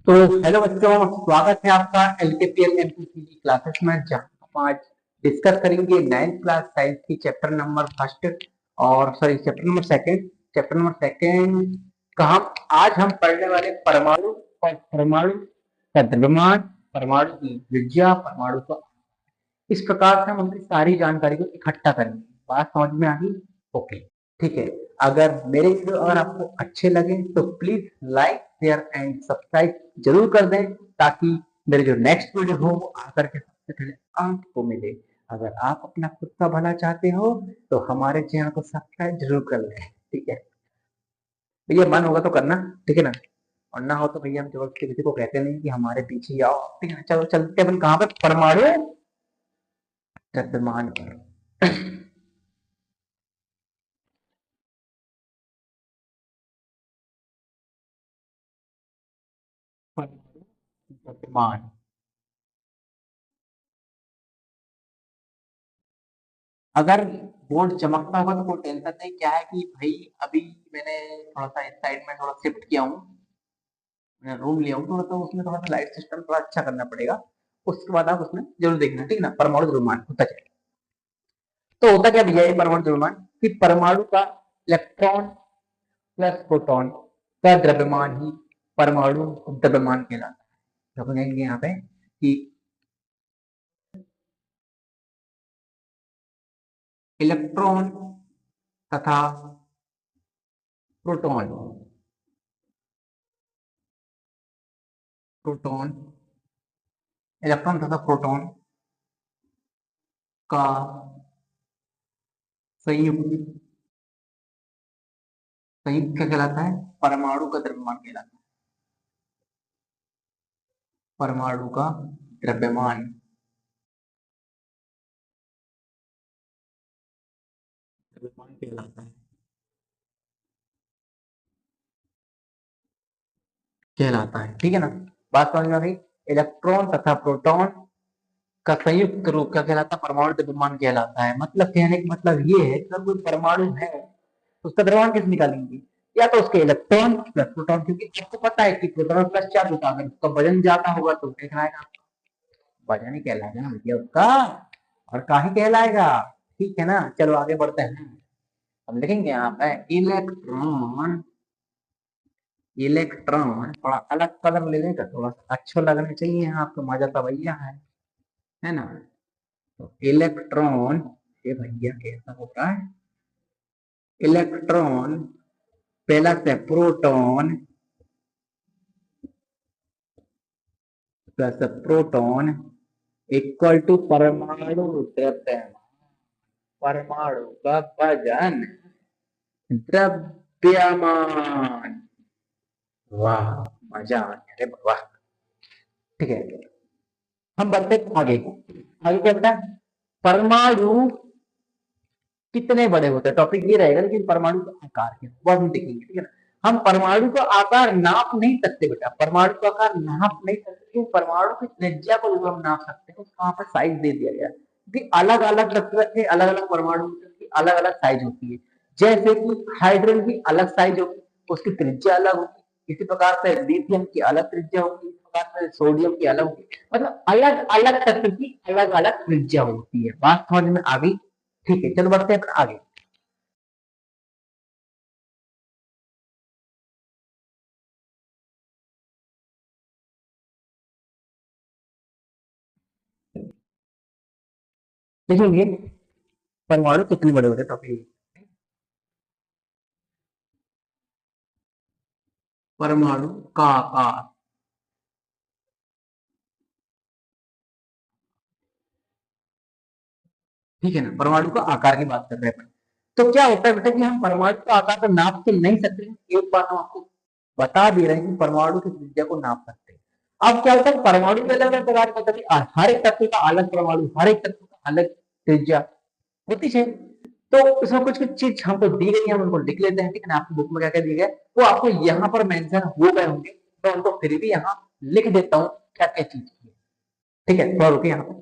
तो हेलो बच्चों, स्वागत है आपका एलकेपीएल एमपीसी की क्लासेस में, जहां हम आज डिस्कस करेंगे नाइन्थ क्लास साइंस की चैप्टर नंबर फर्स्ट और सॉरी चैप्टर नंबर सेकंड का हम पढ़ने वाले परमाणु और परमाणु का द्रव्यमान, परमाणु की त्रिज्या, परमाणु का इस प्रकार से हम अपनी सारी जानकारी को इकट्ठा करेंगे। बात समझ में आ गई? ओके, ठीक है। अगर आपको अच्छे लगे तो please like share and subscribe जरूर कर दें, ताकि मेरे जो नेक्स्ट वीडियो हो वो आकर के सबसे पहले आपको मिले। अगर आप अपना खुद का भला चाहते हो तो हमारे चैनल को सब्सक्राइब जरूर कर लें, ठीक है भैया। मन होगा तो करना, ठीक है ना, और ना हो तो भैया हम जबरदस्ती किसी को कहते नहीं कि हमारे पीछे ही आओ, ठीक है ना। चलो चलते अपन कहाँ पे, परमाणु द्रव्यमान पर। परमाणु द्रव्यमान। अगर बोर्ड चमकता होगा तो कोई टेंशन नहीं। क्या है कि भाई अभी मैंने थोड़ा सा इस साइड में थोड़ा शिफ्ट किया हूँ, मैं रूम लिया हूँ थोड़ा, तो उसमें थोड़ा सा लाइट सिस्टम थोड़ा अच्छा करना पड़ेगा। उसके बाद आप उसमें जरूर देखना, ठीक है ना। परमाणु द्रव्यमान होता क्या, तो होता क्या भैया ये परमाणु द्रव्यमान, कि परमाणु का इलेक्ट्रॉन प्लस प्रोटॉन का द्रव्यमान ही परमाणु द्रव्यमान कहलाता है। तो अपन कहेंगे यहाँ पे कि इलेक्ट्रॉन तथा प्रोटॉन, प्रोटॉन इलेक्ट्रॉन तथा प्रोटॉन का संयुक्त, संयुक्त क्या कहलाता है? परमाणु का द्रव्यमान कहलाता है। परमाणु का द्रव्यमान, द्रव्यमान कहलाता है, कहलाता है, ठीक है ना। बात समझ में आ गई? इलेक्ट्रॉन तथा प्रोटॉन का संयुक्त रूप क्या कहलाता है? परमाणु द्रव्यमान कहलाता है। मतलब कहने का मतलब ये है कि अगर कोई परमाणु है तो उसका द्रव्यमान कैसे निकालेंगे? या तो उसके इलेक्ट्रॉन प्लस प्रोटॉन, क्योंकि आपको पता है कि प्रोटॉन प्लस चार्ज होता है, अगर उसका वजन ज्यादा होगा तो क्या कहलाएगा? वजन ही कहलाएगा ना भैया उसका, और काहे कहलाएगा, ठीक है ना। चलो आगे बढ़ते हैं। हम लिखेंगे यहाँ पे इलेक्ट्रॉन, इलेक्ट्रॉन थोड़ा अलग कलर ले लेगा, थोड़ा सा अच्छा लगना चाहिए आपको, मजा तो भैया है ना। तो इलेक्ट्रॉन, ये भैया कैसा होता है? Electron plus proton, plus proton equal to परमाणु द्रव्यमान, परमाणु का वजन, द्रव्यमान। वाह, मजा आ गया रे वाह, ठीक है। हम बढ़ते आगे, आगे क्या बेटा? परमाणु कितने बड़े होते हैं, टॉपिक ये रहेगा, लेकिन परमाणु का आकार क्या वो हम देखेंगे, ठीक है ना। हम परमाणु का आकार नाप नहीं सकते बेटा, परमाणु का आकार नाप नहीं सकते, लेकिन परमाणु की त्रिज्या को हम नाप सकते हैं। उसका वहां पर साइज दे दिया गया है कि अलग अलग तरह के अलग अलग परमाणु की अलग अलग साइज होती है। जैसे कि हाइड्रोजन की अलग साइज होगी, उसकी त्रिज्या अलग होगी। इसी प्रकार से लिथियम की अलग त्रिज्या होगी, इस प्रकार से सोडियम की अलग होगी। मतलब अलग अलग तत्व की अलग अलग त्रिज्या होती है। बात समझ में आ गई? ठीक है, चलो बढ़ते हैं आगे। देखेंगे परमाणु कितने बड़े होते हैं, टॉपिक परमाणु का आकार, ठीक है ना। परमाणु का आकार की बात कर रहे हैं अपन। तो क्या होता है बेटा कि हम परमाणु का आकार तो नाप तो नहीं सकते हैं। एक बात हम आपको बता दे रहे हैं कि परमाणु की त्रिज्या को नाप सकते हैं। अब क्या होता है, परमाणु में अलग अलग प्रकार के होता है, हर एक तत्व का अलग परमाणु, हर एक तत्व का अलग त्रिज्या होती है। तो इसमें कुछ कुछ चीज हमको दी गई है, हम उनको लिख लेते हैं, ठीक है ना। आपकी बुक में क्या क्या दिया गया है वो आपको यहाँ पर मेंशन हो गए होंगे, तो उनको फिर भी यहाँ लिख देता हूँ क्या क्या चीज है, ठीक है। थोड़ा रुकिए यहाँ पे।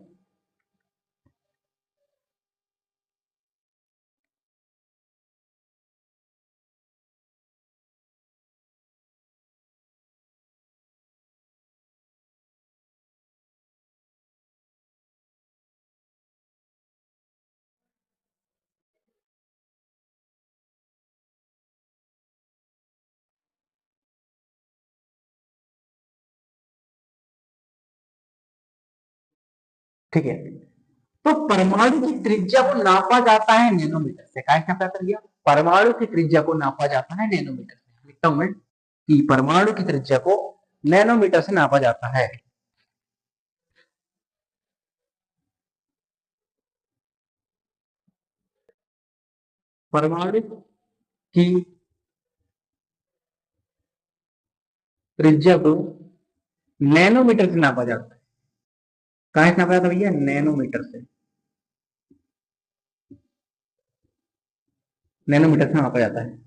ठीक है। तो परमाणु की त्रिज्या को नापा जाता है नैनोमीटर से। क्या नापा कर दिया? परमाणु की त्रिज्या को नापा जाता है नैनोमीटर से। लिखता हूं मैं कि परमाणु की त्रिज्या को नैनोमीटर से नापा जाता है। परमाणु की त्रिज्या को नैनोमीटर से नापा जाता है। कहां से नापा जाता है भैया? नैनोमीटर से। नैनोमीटर से नापा जाता है।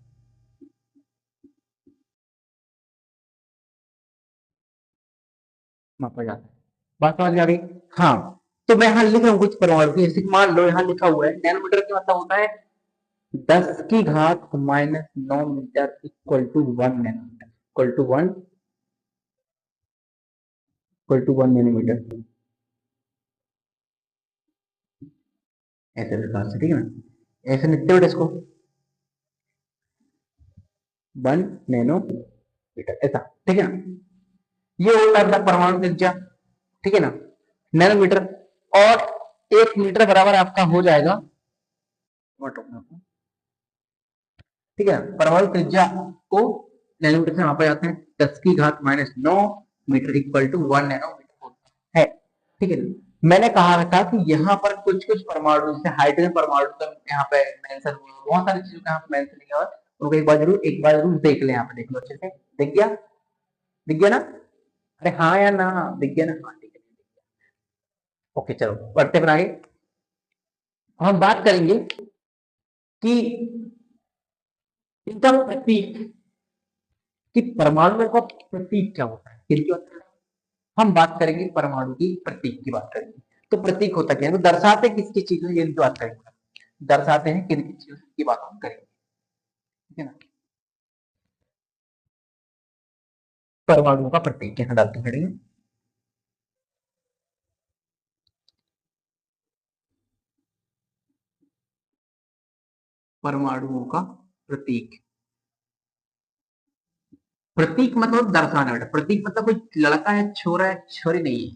मापा जाता है। बात समझ में आ गई? हाँ। तो मैं यहाँ लिख रहा हूँ कुछ परमाणु की, जैसे मान लो यहाँ लिखा हुआ है नैनोमीटर का मतलब होता है 10⁻⁹ equal to 1 nanometre, equal to 1 nanometre. ऐसे प्रकार से, ठीक है ना? ऐसे लिखते हो इसको 1 नैनोमीटर, ऐसा, ठीक है ना? ये होता है अपना परमाणु त्रिज्या, ठीक है ना? नैनोमीटर। और 1 मीटर बराबर आपका हो जाएगा, ठीक है। परमाणु त्रिज्या को नैनोमीटर से मापा जाता है। 10⁻⁹ मीटर इक्वल टू 1 नैनोमीटर होता है, ठीक है। मैंने कहा था कि यहाँ पर कुछ कुछ परमाणु, जैसे हाइड्रोजन परमाणु का यहाँ पे मेंशन हुआ, बहुत सारी चीजों का यहाँ पे मेंशन किया हुआ, उनको एक बार जरूर देख ले। यहाँ पे देख लो अच्छे से। दिख गया? दिख गया ना? अरे हाँ या ना? दिख गया ना? हाँ, ठीक है। ओके, चलो बढ़ते हैं आगे। हम बात करेंगे कि इनका प्रतीक, कि परमाणु का प्रतीक क्या होता है, किनकी बात करें? हम बात करेंगे परमाणु की प्रतीक की बात करेंगे। तो प्रतीक होता क्या है, तो दर्शाते किसकी चीज है, ये बात करेंगे। दर्शाते हैं किन की चीजों की बात हम करेंगे, ठीक है ना? परमाणु का प्रतीक यहाँ डालते हैं। परमाणुओं का प्रतीक। प्रतीक मतलब दर्शाना बेटा। प्रतीक मतलब कोई लड़का है, छोरा है, छोरी नहीं है।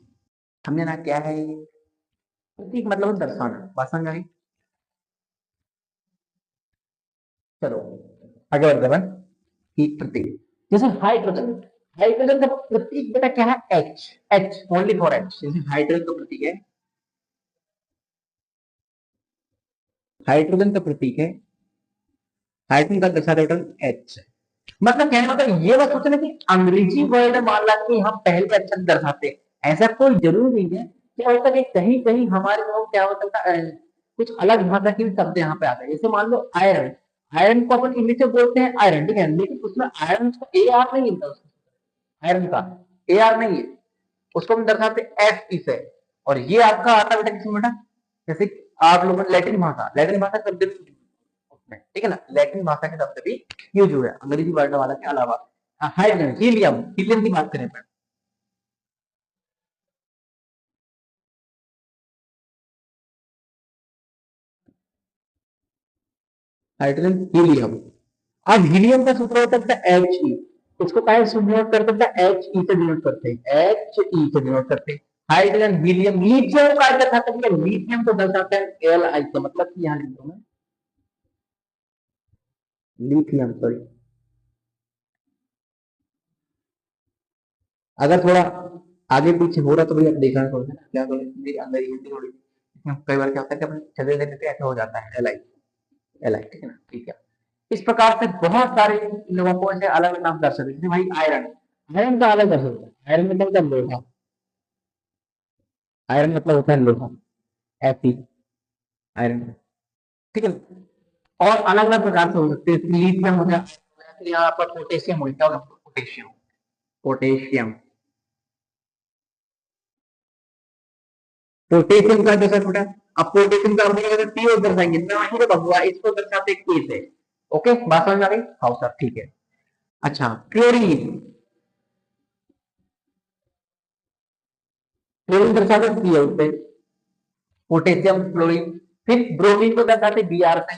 समझे ना क्या है ये? प्रतीक मतलब दर्शाना। बात समझ आई? चलो आगे बढ़ते हैं कि प्रतीक, जैसे हाइड्रोजन। हाइड्रोजन का प्रतीक बेटा क्या है? H. H only for H. जैसे हाइड्रोजन का प्रतीक है, हाइड्रोजन का प्रतीक है, हाइड्रोजन का दर्शाता है एच। मतलब कहने मतलब ये बात सोचना कि अंग्रेजी वर्ड मान ला कि हम पहले अक्षर दर्शाते हैं, ऐसा कोई जरूरी नहीं है। क्या होता है कि कहीं कहीं हमारे लोग क्या होता है, कुछ अलग भाषा के भी शब्द यहाँ पे आते हैं। जैसे मान लो आयरन। आयरन को अपन इंग्लिश में बोलते हैं आयरन, ठीक है, लेकिन उसमें आयरन का ए आर नहीं मिलता। आयरन का ए आर नहीं है, उसको हम दर्शाते एफ ई से। और ये आपका आता है बेटा किसमें बेटा? जैसे आप लोगों ने लैटिन भाषा शब्द भी उसमें, ठीक है ना? लैटिन भाषा के शब्द भी यूज हुए अंग्रेजी वर्ड वाला के अलावा। हाइड्रोजन, हीलियम, हीलियम की बात करें, हाइड्रोजन हीलियम। अब हीलियम का सूत्र होता है एच ई। उसको क्या से डिनोट करते हैं? एच ई से डिनोट करते हैं, एच ई से डिनोट करते हैं। Hydrogen helium. लिथियम का दर्शाता है, लिथियम को दर्शाता है एल आई से, मतलब कि यहाँ लिख दो मैं लिथियम, सॉरी। अगर थोड़ा आगे पीछे हो रहा तो भैया देखना थोड़ा सा क्या करें, मेरी अंदर हिंदी थोड़ी, कई बार क्या होता है कि अपन चले देने पे ऐसा हो जाता है, एल आई, एल आई, ठीक है ना? ठीक है। इस प्रकार से बहुत सारे लोगों को ऐसे अलग अलग नाम दर्शाते हैं। जैसे भाई आयरन, आयरन का अलग दर्शा होता है। आयरन मतलब होता है लोहा। आयरन मतलब होता है लोहा, ऐसी आयरन, ठीक है। और अलग अलग प्रकार से हो सकते हैं। लिथियम हो गया, फिर यहाँ पर पोटेशियम हो गया, पोटेशियम, पोटेशियम। पोटेशियम का जैसा बेटा, अब पोटेशियम का हम टी और दर्शाएंगे ना, ही तो बबुआ इसको दर्शाते के से। ओके, बात समझ में आ गई? हाँ सर, ठीक है। अच्छा, क्लोरीन। क्लोरीन दर्शाते सी होते, पोटेशियम क्लोरीन। फिर ब्रोमीन को दर्शाते बी आर से,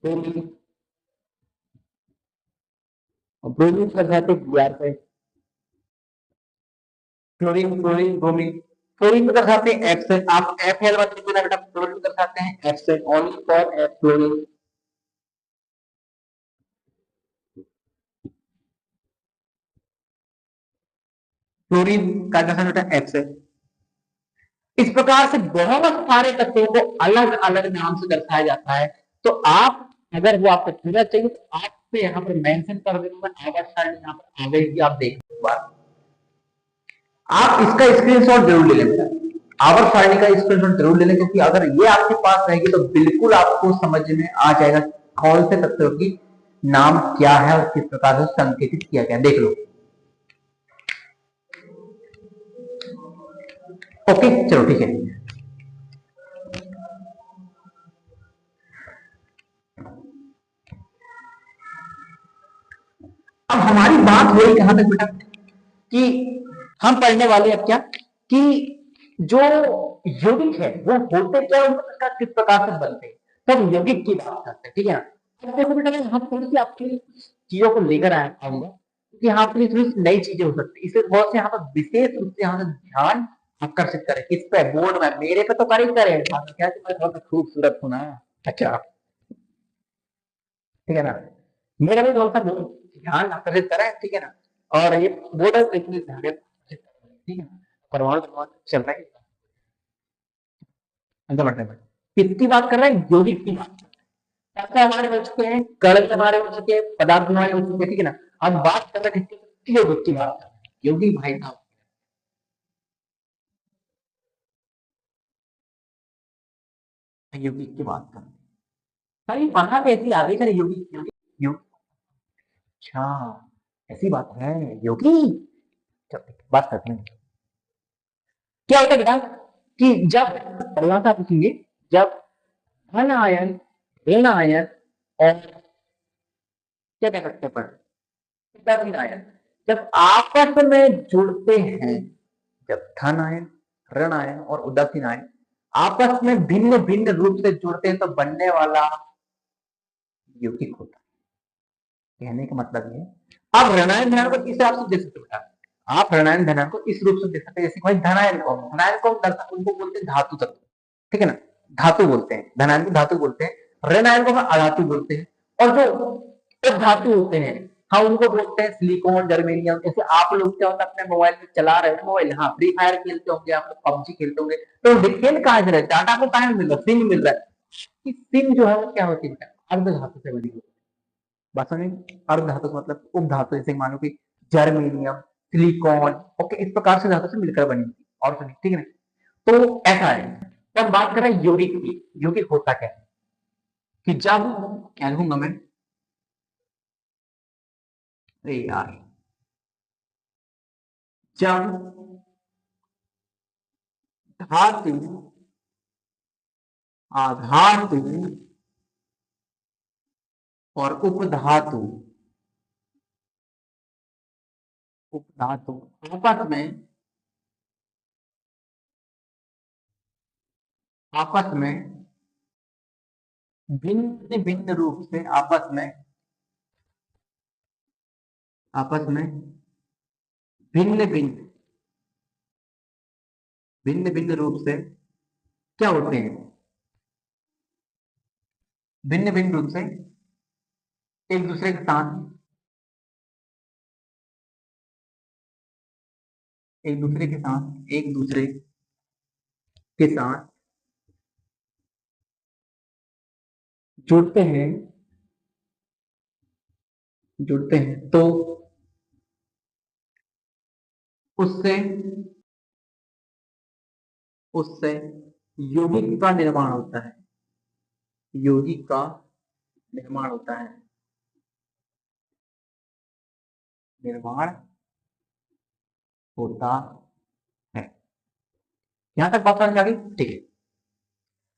ब्रोमीन। और ब्रोमीन को दर्शाते बी आर से। Fluorine, fluorine, bromine. फ्लोरीन में दर्शाते हैं एफ से, आप एफ एल मत लिखना बेटा, फ्लोरीन में दर्शाते हैं एफ से, only for F fluorine. Fluorine का दर्शन बेटा एफ से। इस प्रकार से बहुत सारे तत्वों को अलग अलग नाम से दर्शाया जाता है। तो आप अगर वो आपको पूरा चाहिए तो आपसे यहाँ पर मेंशन कर दूंगा, आवर्त सारणी यहाँ पर आ गई, आप देख बात। आप इसका स्क्रीनशॉट जरूर ले लें, आवर्त सारणी का स्क्रीनशॉट जरूर ले लें, क्योंकि अगर ये आपके पास रहेगी तो बिल्कुल आपको समझ में आ जाएगा कौन से तत्वों की नाम क्या है और किस प्रकार से संकेतित किया गया। देख लो। ओके चलो ठीक है। अब हमारी बात हुई कहां तक बेटा कि हम पढ़ने वाले अब क्या कि जो यौगिक है वो होते क्या, उनका किस प्रकार से बनते हैं, तब यौगिक की बात करते हैं। ठीक है ना। अब देखो बेटा मैं हम थोड़ी सी आपके लिए चीजों को लेकर आऊंगा कि यहाँ पर थोड़ी सी नई चीजें हो सकती है, इसलिए बहुत से यहाँ पर विशेष रूप से यहाँ से ध्यान आकर्षित करें। किस पे? बोर्ड में। मेरे पे तो कर ही करें, क्या कि मैं थोड़ा खूबसूरत हूं ना। अच्छा ठीक है ना। मेरा भी थोड़ा सा ध्यान आकर्षित करें, ठीक है ना। और ये बोर्ड ठीक है ना, परमाणु परमाणु चल रहा है, अंदर बढ़ते हैं। किसकी बात कर रहे हैं? यौगिक की बात। तत्व हमारे हो चुके हैं, कण हमारे हो चुके हैं, पदार्थ हमारे हो चुके हैं, ठीक है ना। अब बात कर रहे हैं यौगिक की बात। यौगिक भाई साहब, यौगिक की बात कर रहे हैं। वहां पे ऐसी आगे करे यौगिक, यौगिक यौगिक। अच्छा ऐसी बात है यौगिक। चलो बात करते हैं। क्या होता है बेटा कि जब अगला सा पूछेंगे, जब धन आयन, ऋण आयन और क्या कह सकते हैं पर उदासीन आयन जब आपस में जुड़ते हैं, जब धन आयन, ऋण आयन और उदासीन आयन आपस में भिन्न भिन्न रूप से जुड़ते हैं तो बनने वाला यौगिक होता है। कहने का मतलब ये, आप ऋणायन धनायन को इस हिसाब से देख सकते बेटा, आप ऋणायन धनायन को इस रूप से देख सकते हैं, जैसे भाई धनायन को, धनायन को उनको बोलते हैं धातु तत्व, ठीक है ना, धातु बोलते हैं, धनायन को धातु बोलते हैं, ऋणायन को अधातु बोलते हैं। और जो धातु होते हैं हाँ उनको बोलते हैं सिलिकॉन, जर्मेनियम। जैसे आप लोग क्या होता है अपने मोबाइल में चला रहे हो, मोबाइल हाँ फ्री फायर खेलते होंगे, आप लोग पबजी खेलते होंगे, तो खेल कहाँ से रहे, डाटा को कहाँ मिल रहा है, सिम मिल रहा है। सिम जो है वो क्या होती है, अर्ध धातु से बनी होती है। बात समझ, अर्ध धातु का मतलब उपधातु, जैसे मानो कि जर्मेनियम, सिलिकॉन, ओके इस प्रकार से धातु से मिलकर बनी होती है। और सुनिए ठीक है ना, तो ऐसा है। तब बात करें यौगिक की, यौगिक होता क्या है कि जब क्या लिखूंगा मैं, अरे यार, जब धातु आधातु और उपधातु उपधातु आपस में भिन्न भिन्न रूप से आपस में भिन्न भिन्न भिन्न भिन्न रूप से क्या होते हैं, भिन्न भिन्न रूप से एक दूसरे के साथ, एक दूसरे के साथ एक दूसरे के साथ जुड़ते हैं, जुड़ते हैं तो उससे उससे यौगिक का निर्माण होता है, यौगिक का निर्माण होता है, निर्माण होता है। यहां तक बात समझ में आ गई, ठीक है।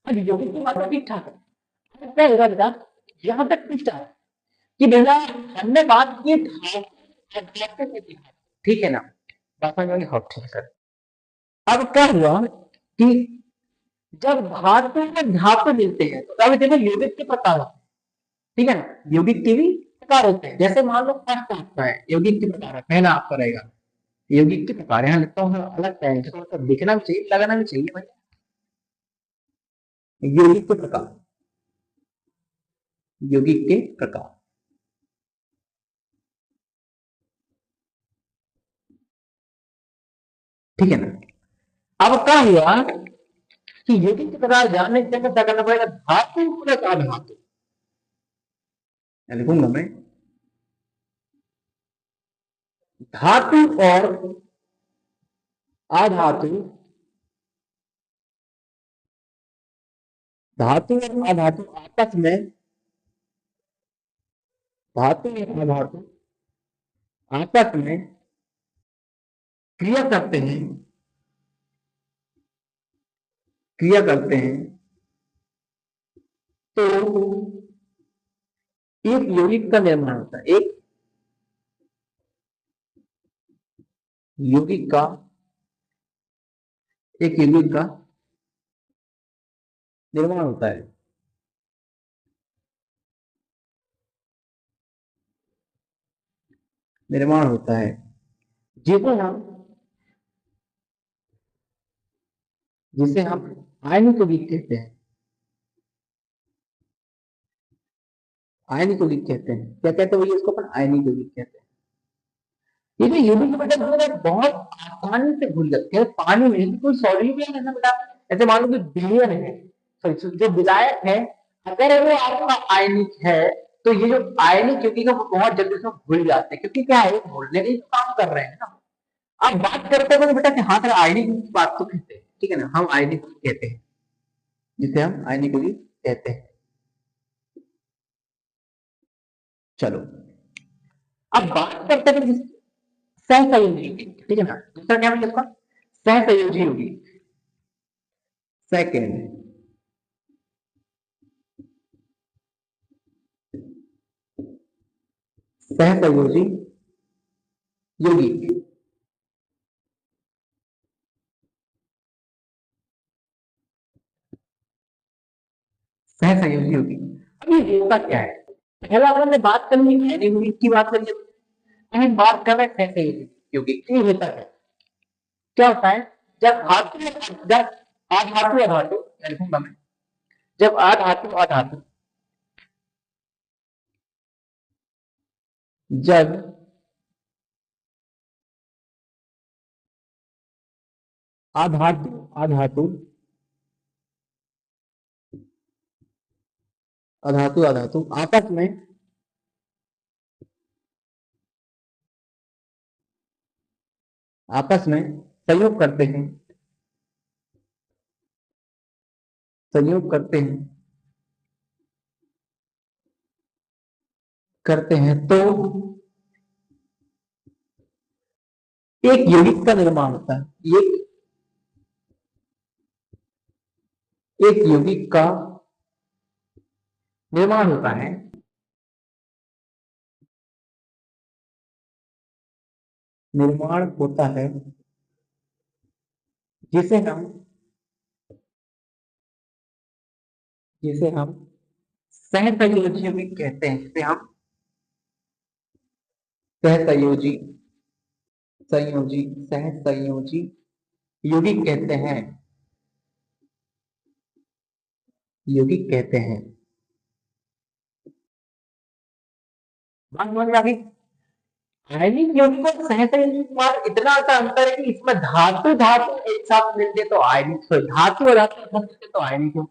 अब यौगिक की बात ठीक ठाक है, क्या होगा बेटा, यहां तक ठीक ठाक कि बेटा हमने बात की धातु की, ठीक है ना, बात समझ में आ गई, हाँ ठीक है सर। अब क्या हुआ कि जब धातु में धातु मिलते हैं तो अब देखो यौगिक के प्रकार होते हैं, ठीक है ना, यौगिक के भी प्रकार होते हैं। जैसे मान लो फर्स्ट आपका है यौगिक के प्रकार है, पहला आपका रहेगा यौगिक के प्रकार यहाँ लिखता हूँ अलग टाइम से, थोड़ा सा दिखना भी चाहिए, लगाना भी चाहिए भाई। यौगिक के प्रकार, यौगिक के प्रकार, ठीक है ना। अब क्या हुआ कि यौगिक के प्रकार जानने के लिए क्या करना पड़ेगा, धातु प्लस अधातु, लिखूंगा मैं धातु और अधातु, धातु और अधातु आपस में, धातु और अधातु आपस में क्रिया करते हैं, क्रिया करते हैं, तो एक यौगिक का निर्माण होता है, एक यौगिक का, एक यौगिक का निर्माण होता है। निर्माण होता है जिसे हम, जिसे हम आयनिक यौगिक कहते हैं, आयनिक यौगिक कहते हैं। क्या कहते हैं भैया इसको, अपन आयनिक यौगिक कहते हैं। ये जो यौगिक बेटा घुल बहुत आसानी से घुल जाते हैं पानी में, कोई सॉल्यूशन है ना बेटा। ऐसे मान लो कि विलयन है, सॉरी जो विलायक है, अगर वो आपका आयनिक है तो ये जो आयनिक यौगिक है वो बहुत जल्दी से घुल जाते हैं, क्योंकि क्या है घुलने का काम कर रहे हैं ना। अब बात करते हैं बेटा कि हाँ सर आयनिक की बात तो कहते हैं, ठीक है ना, हम आयनिक कहते हैं, जिसे हम आयनिक यौगिक कहते हैं। चलो अब बात करते हैं सहसंयोजी, ठीक है ना। दूसरा क्या है इसका, सहसंयोजी यौगिक। सेकेंड, सहसंयोजी यौगिक। सहसंयोजी यौगिक, अब ये होता क्या है, पहला अगर हमने बात करनी है आयनिक यौगिक की बात करिए, हम बात कर रहे हैं सहसंयोजी यौगिक। ये होता है, क्या होता है, जब धातु, जब अधातु अधातु, लिखूंगा मैं, जब अधातु अधातु, जब अधातु अधातु, अधातु अधातु आपस में, आपस में संयोग करते हैं, संयोग करते हैं, करते हैं तो एक यौगिक का निर्माण होता है। एक यौगिक का निर्माण होता है, निर्माण होता है, जिसे हम, जिसे हम सहसंयोजी यौगिक कहते हैं, जिसे हम सहसंयोजी, संयोजी, सहसंयोजी यौगिक कहते हैं, यौगिक कहते हैं। बात समझ में आ गई। आयनिक यौगिक और सहसंयोजी में इतना सा अंतर है कि इसमें धातु धातु एक साथ मिलते तो आयनिक, धातु और धातु एक साथ मिलते तो आयनिक हो,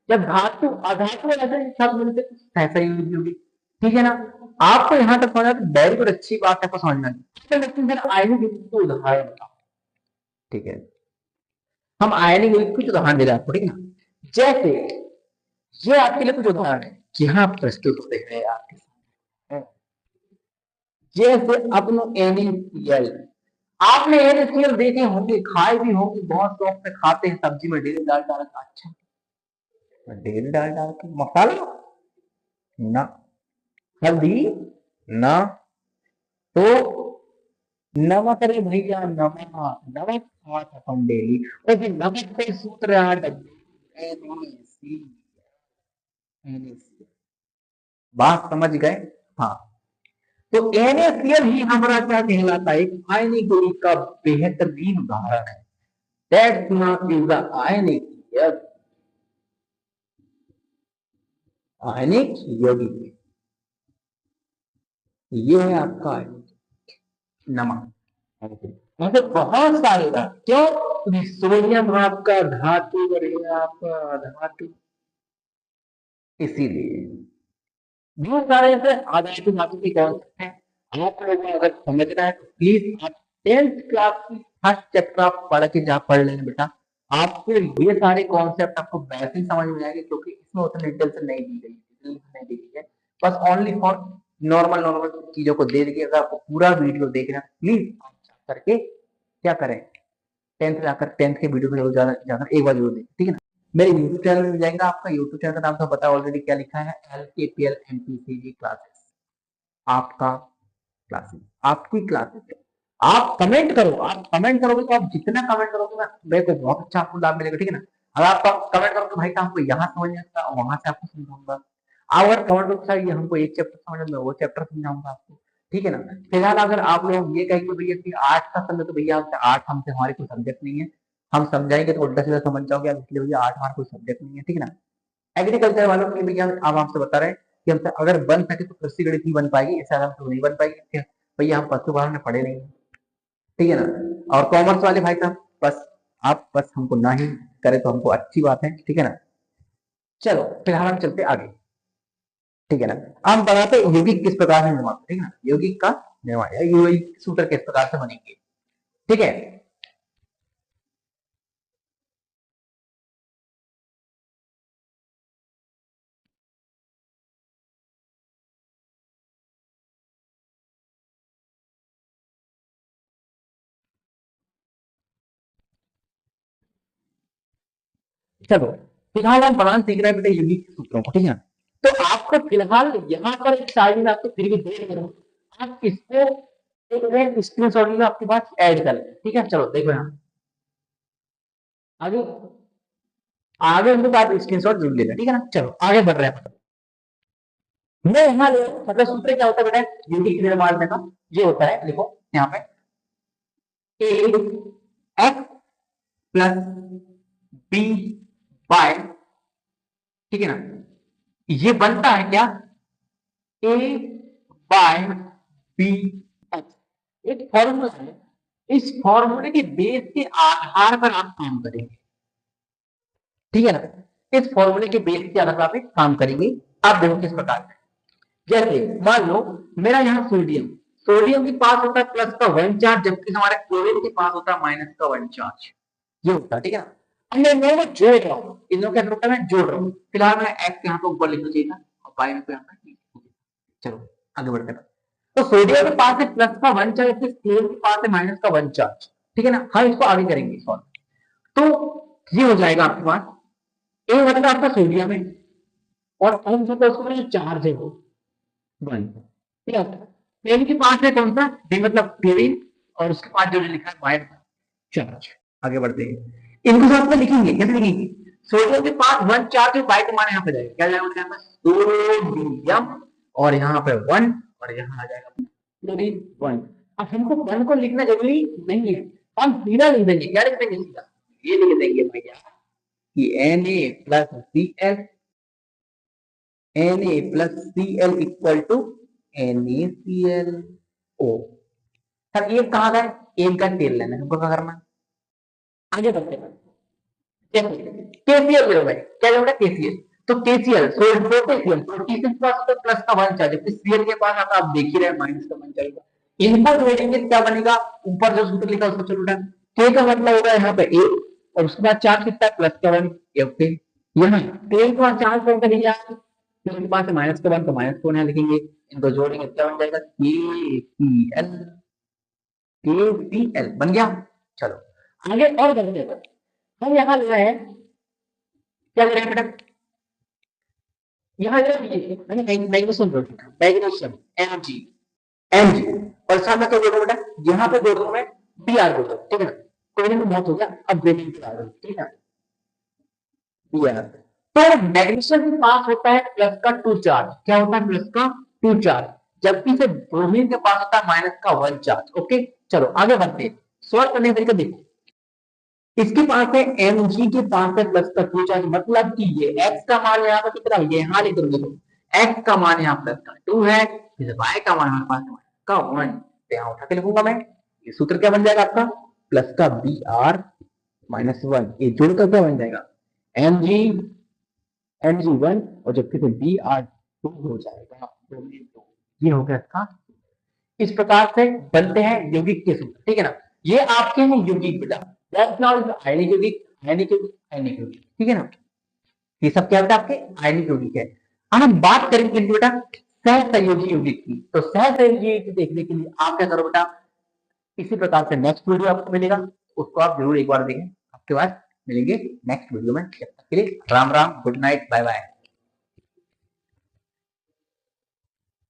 जब धातु अधातु ऐसे एक साथ मिलते तो सहसंयोजी होगी, ठीक है ना। आपको यहाँ तक समझ, वेरी गुड, अच्छी बात है, आपको समझना है। लेकिन फिर आयनिक यौगिक को उदाहरण बताओ, ठीक है, हम आयनिक यौगिक कुछ उदाहरण दे रहे हैं आपको, ठीक है ना। जैसे ये आपके लिए कुछ उदाहरण है कि हाँ प्रस्तुत होते हैं आपके सामने, जैसे अपनो NaCl, आपने NaCl देखे होंगे, खाए भी होंगे, बहुत शौक से खाते हैं, सब्जी में डेली डाल डाल, अच्छा डेली डाल डाल के, मसाला ना, हल्दी ना, तो नमक, रे भैया नमक, नमक खाते हम डेली, और फिर नमक पे सूत्र NaCl, बात समझ गए। हाँ, तो NaCl ही हमारा क्या कहलाता है, एक आयनिक यौगिक का बेहतरीन उदाहरण है। That is the आयनिक यौगिक, ये है आपका नमक। ऐसे बहुत सारे धातु, क्यों, सोडियम आपका धातु बढ़ेगा, आपका धातु, इसीलिए बहुत सारे ऐसे आधारित धातु की कॉन्सेप्ट है। आप लोगों को अगर समझना है तो प्लीज आप 10th क्लास की फर्स्ट चैप्टर आप पढ़ के जा पढ़ लेना बेटा। आपको ये सारे कॉन्सेप्ट आपको वैसे ही समझ में आएंगे, क्योंकि इसमें उतनी डिटेल से नहीं दी गई है, बस ओनली फॉर नॉर्मल नॉर्मल चीजों को दे दी। अगर आपको पूरा वीडियो देखना प्लीज आप करके क्या करें, 10th जाकर 10th के वीडियो में जाकर एक बार जरूर देखें, ठीक है ना। मेरे यूट्यूब चैनल में जाएगा, आपका यूट्यूब चैनल का नाम तो पता ऑलरेडी क्या लिखा है, LKPL MPCG क्लासेस, आपका क्लासेस, आपकी क्लासेस है। आप कमेंट करो, आप कमेंट करोगे तो आप जितना कमेंट करोगे ना मेरे को बहुत अच्छा आपको लाभ मिलेगा, ठीक है ना। अगर आप कमेंट करोगे भाई साहब हमको यहाँ समझ नहीं आता, वहां से आपको समझाऊंगा। अगर कमेंट करोगे सर ये हमको एक चैप्टर समझ में, वो चैप्टर समझाऊंगा आपको, ठीक है ना। फिलहाल अगर आप लोग ये कहेंगे भैया कि आर्ट का समझो, तो भैया आर्ट हमसे, हमारे कोई सब्जेक्ट नहीं है, हम समझाएंगे तो उल्टा सीधा समझ जाओगे, इसलिए भैया आर्ट हमारा कोई सब्जेक्ट नहीं है, ठीक है ना। एग्रीकल्चर वालों के लिए भैया अब आपसे बता रहे हैं कि हमसे अगर बन सके तो कृषि गणित ही बन पाएगी, इससे आराम से नहीं बन पाएगी भैया, हम पशुपालन में पढ़े नहीं, ठीक है ना। और कॉमर्स वाले भाई साहब बस आप बस हमको ना ही करे तो हमको अच्छी बात है, ठीक है ना। चलो फिलहाल हम चलते आगे, ठीक है ना। हम बताते यौगिक किस प्रकार से निर्माण, ठीक है ना, यौगिक का निर्माण या यौगिक सूत्र किस प्रकार से बनेंगे, ठीक है। चलो फिलहाल हम बनाना सीख रहे हैं बेटे यौगिक सूत्रों को, ठीक है ना। तो आपको फिलहाल यहाँ पर एक साइड में आपको फिर भी देख रहा हूँ, आप इसको एक स्क्रीनशॉट में आपके पास ऐड कर लें, ठीक है। चलो देखो यहाँ आगे, आगे उनके बाद स्क्रीनशॉट जरूर लेना, ठीक है ना। चलो आगे बढ़ रहे हैं। मैं यहाँ ले मतलब सूत्र क्या होता है बेटा यौगिक निर्माण का, ये होता है, देखो यहाँ पे X प्लस बी बाय, ठीक है ना, ये बनता है क्या, A बाय बी एच, एक फॉर्मूला है, इस फॉर्मूले के बेस के आधार पर आप काम करेंगे, ठीक है ना। इस फॉर्मूले के बेस के आधार पर आप काम करेंगे। आप देखो किस प्रकार से, जैसे मान लो मेरा यहाँ सोडियम, सोडियम के पास होता है प्लस का 1 चार्ज, जबकि हमारे क्लोरीन के पास होता है माइनस का 1 चार्ज, ये होता है, ठीक है ना। अब मैं इन दोनों को जोड़ रहा हूँ, इन दोनों के होता है मैं जोड़ रहा हूँ, फिलहाल मैं एक्स यहाँ पे ऊपर लिखना चाहिए था और बाई पे यहाँ पे, चलो आगे बढ़ते हैं। तो सोडियम के पास है प्लस का 1 चार्ज, क्लोरीन के पास है माइनस का 1 चार्ज, ठीक है ना। हम इसको आगे करेंगे सॉल्व, तो ये हो जाएगा आपके पास ए मतलब आपका सोडियम है, और हम मतलब उसको जो चार्ज है वो 1, ठीक है। पेन के पास है कौन सा डी मतलब क्लोरीन, और उसके पास जो लिखा है माइनस चार्ज। आगे बढ़ते हैं, इनको साथ में लिखेंगे, कैसे लिखेंगे, सोडियम के पास 1 चार्ज है, बाई माने यहाँ पे जाएगा, क्या जाएगा सोडियम, और यहाँ पे 1, और यहाँ आ जाएगा क्लोरीन 1। अब हमको 1 को लिखना जरूरी नहीं है, हम सीधा लिख देंगे, क्या लिख देंगे सीधा, ये लिख देंगे भैया कि Na plus Cl, Na plus Cl equal to NaClO। Sir एक कहा गया, एक का तेल लेना है, हमको क्या करना, आगे बढ़ते हैं। केसीएल ले भाई, क्या होगा केसीएल, तो केसीएल पोटेशियम, पोटेशियम के पास तो प्लस का 1 चार्ज है, जबकि सीएल के पास आप देख ही रहे माइनस का 1 चार्ज। इनको जोड़ेंगे क्या बनेगा, ऊपर जो सूत्र लिखा उसको चलो उठा, के का मतलब होगा यहाँ पे ए, और उसके बाद चार्ज कितना है प्लस का 1, ओके। यहाँ तेल का चार्ज कौन सा लिखा है, उसके पास है माइनस का 1, तो माइनस को यहाँ लिखेंगे, इनको जोड़ेंगे क्या बन जाएगा केसीएल, केसीएल बन गया। चलो आगे और बढ़ते हैं, हम यहाँ ले रहे हैं, क्या ले रहे हैं बेटा, यहाँ ले रहे हैं मैग्नीशियम, मैग्नीशियम Mg, Mg, और साथ में क्या जोड़ो बेटा, यहाँ पे जोड़ दूं मैं Br जोड़ दो, ठीक है ना, क्लोरीन में बहुत हो गया, अब ब्रोमीन पे आ गया, ठीक है Br। तो मैग्नीशियम के पास होता है प्लस का 2 चार्ज, क्या होता है प्लस का 2 चार्ज, जबकि से ब्रोमीन के पास होता है माइनस का 1 चार्ज। ओके, चलो आगे बढ़ते हैं। सॉल्व करने का तरीका देखो, इसके पास है Mg के पास है प्लस का 2 चार्ज, मतलब कि ये x का मान यहाँ पर कितना, ये यहाँ लिख दो, देखो x का मान यहाँ प्लस का 2 है, फिर y का मान हमारे पास का 1, तो यहाँ उठा के लिखूंगा मैं। ये सूत्र क्या बन जाएगा आपका, प्लस का Br माइनस 1, ये जोड़कर क्या बन जाएगा Mg1, और जबकि फिर Br2 हो जाएगा, ये हो गया इसका। इस प्रकार से बनते हैं यौगिक के सूत्र, ठीक है ना। ये आपके हैं यौगिक बेटा, दैट्स नॉट आयनिक यौगिक, आयनिक यौगिक, आयनिक यौगिक, ठीक है ना। ये सब क्या बेटा आपके आयनिक यौगिक है। अब हम बात करेंगे बेटा सहसंयोजी यौगिक की। तो सहसंयोजी यौगिक देखने के लिए आप क्या करो बेटा, इसी प्रकार से नेक्स्ट वीडियो आपको मिलेगा, उसको आप जरूर एक बार देखें, आपके पास मिलेंगे नेक्स्ट वीडियो में। तब तक के लिए Ram Ram, good night, bye bye.